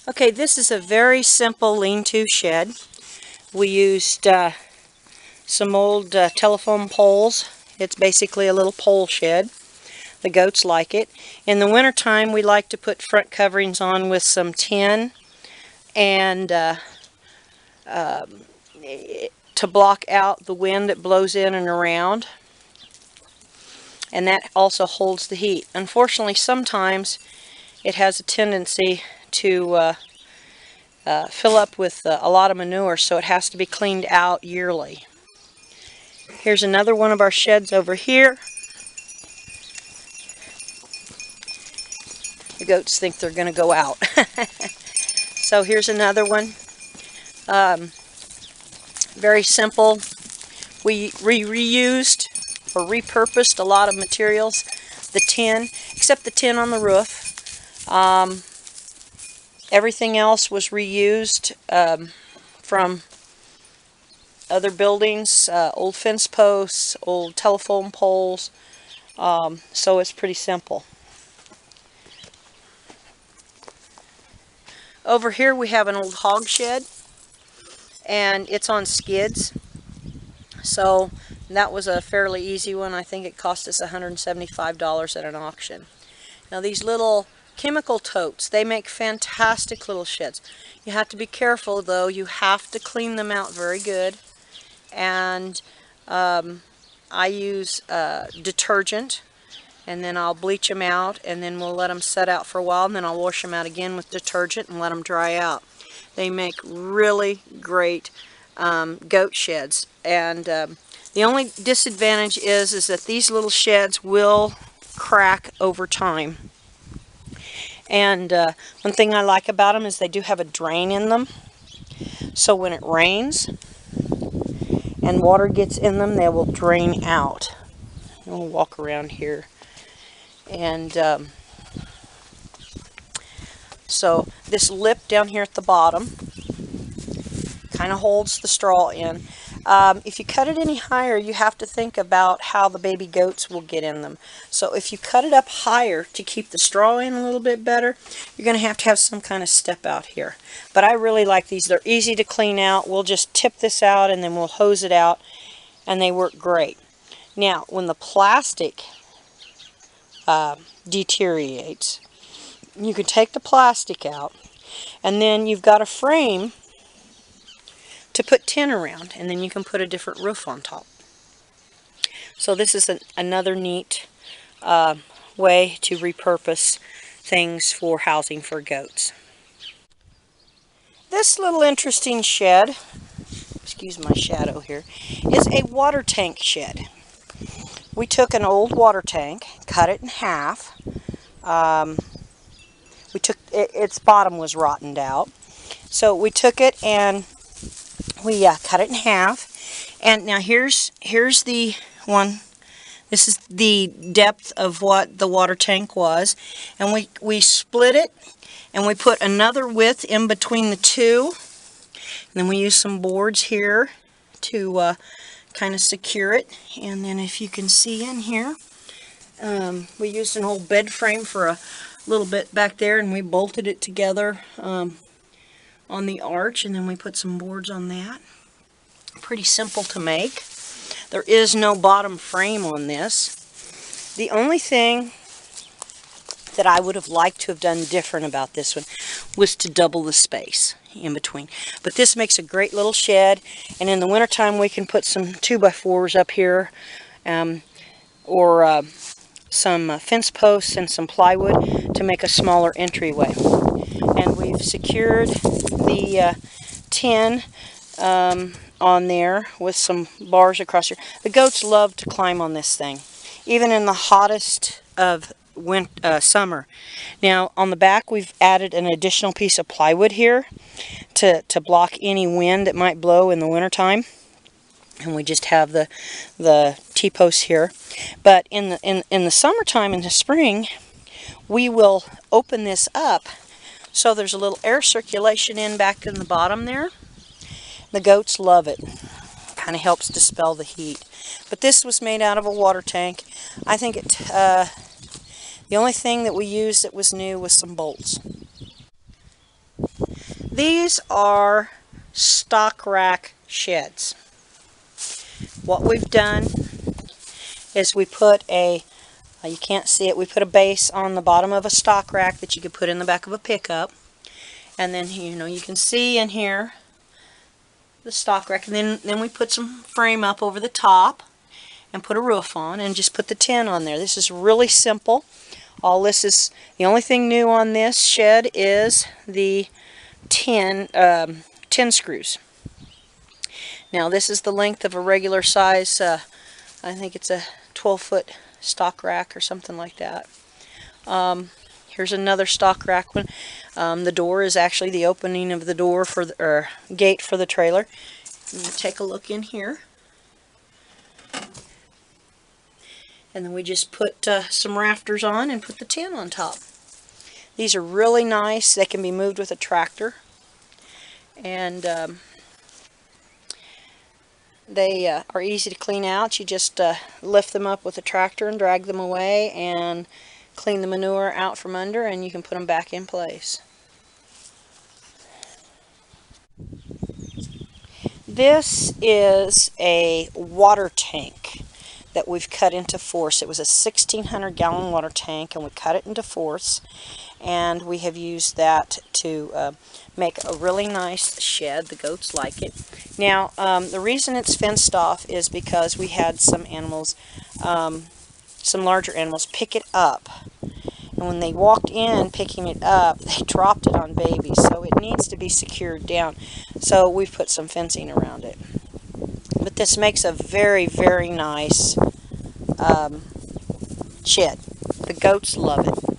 Okay, this is a very simple lean-to shed. We used some old telephone poles. It's basically a little pole shed. The goats like it. In the wintertime, we like to put front coverings on with some tin and to block out the wind that blows in and around. And that also holds the heat. Unfortunately, sometimes it has a tendency to fill up with a lot of manure, so it has to be cleaned out yearly. Here's another one of our sheds over here. The goats think they're going to go out. So here's another one. Very simple. We reused or repurposed a lot of materials. The tin, except the tin on the roof. Everything else was reused from other buildings, old fence posts, old telephone poles. So it's pretty simple. Over here we have an old hog shed, and it's on skids. So that was a fairly easy one. I think it cost us $175 at an auction. Now these little chemical totes, they make fantastic little sheds. You have to be careful though. You have to clean them out very good. And I use detergent, and then I'll bleach them out, and then we'll let them set out for a while, and then I'll wash them out again with detergent and let them dry out. They make really great goat sheds. And the only disadvantage is that these little sheds will crack over time. And one thing I like about them is they do have a drain in them. So when it rains and water gets in them, they will drain out. We'll walk around here. And so this lip down here at the bottom kind of holds the straw in. If you cut it any higher, you have to think about how the baby goats will get in them. So if you cut it up higher to keep the straw in a little bit better, you're going to have some kind of step out here. But I really like these. They're easy to clean out. We'll just tip this out and then we'll hose it out, and they work great. Now, when the plastic deteriorates, you can take the plastic out, and then you've got a frame to put tin around, and then you can put a different roof on top. So this is another neat way to repurpose things for housing for goats. This little interesting shed, excuse my shadow here, is a water tank shed. We took an old water tank, cut it in half. Its bottom was rotted out. So we took it and we cut it in half. And now here's the one. This is the depth of what the water tank was. And we split it, and we put another width in between the two. And then we used some boards here to kind of secure it. And then if you can see in here, we used an old bed frame for a little bit back there, and we bolted it together on the arch, and then we put some boards on that. Pretty simple to make. There is no bottom frame on this. The only thing that I would have liked to have done different about this one was to double the space in between. But this makes a great little shed, and in the wintertime we can put some 2x4s up here, or some fence posts and some plywood to make a smaller entryway. And we've secured the tin on there with some bars across here. The goats love to climb on this thing, even in the hottest of summer. Now on the back we've added an additional piece of plywood here to block any wind that might blow in the wintertime. And we just have the T-posts here. But in the summertime, in the spring, we will open this up so there's a little air circulation in back in the bottom there. The goats love it. Kind of helps dispel the heat. But this was made out of a water tank. I think the only thing that we used that was new was some bolts. These are stock rack sheds. What we've done is we put a, you can't see it, we put a base on the bottom of a stock rack that you could put in the back of a pickup. And then, you can see in here the stock rack. And then we put some frame up over the top and put a roof on and just put the tin on there. This is really simple. All this is, the only thing new on this shed is the tin screws. Now this is the length of a regular size, I think it's a 12-foot stock rack or something like that. Here's another stock rack one. The door is actually the opening of the door for the, or gate for the trailer. Take a look in here. And then we just put some rafters on and put the tin on top. These are really nice. They can be moved with a tractor. And they are easy to clean out. You just lift them up with a tractor and drag them away and clean the manure out from under, and you can put them back in place. This is a water tank that we've cut into fourths. It was a 1,600 gallon water tank, and we cut it into fourths, and we have used that to make a really nice shed. The goats like it. Now, the reason it's fenced off is because we had some animals, some larger animals, pick it up. And when they walked in picking it up, they dropped it on babies, so it needs to be secured down. So we've put some fencing around it. But this makes a very, very nice shed. The goats love it.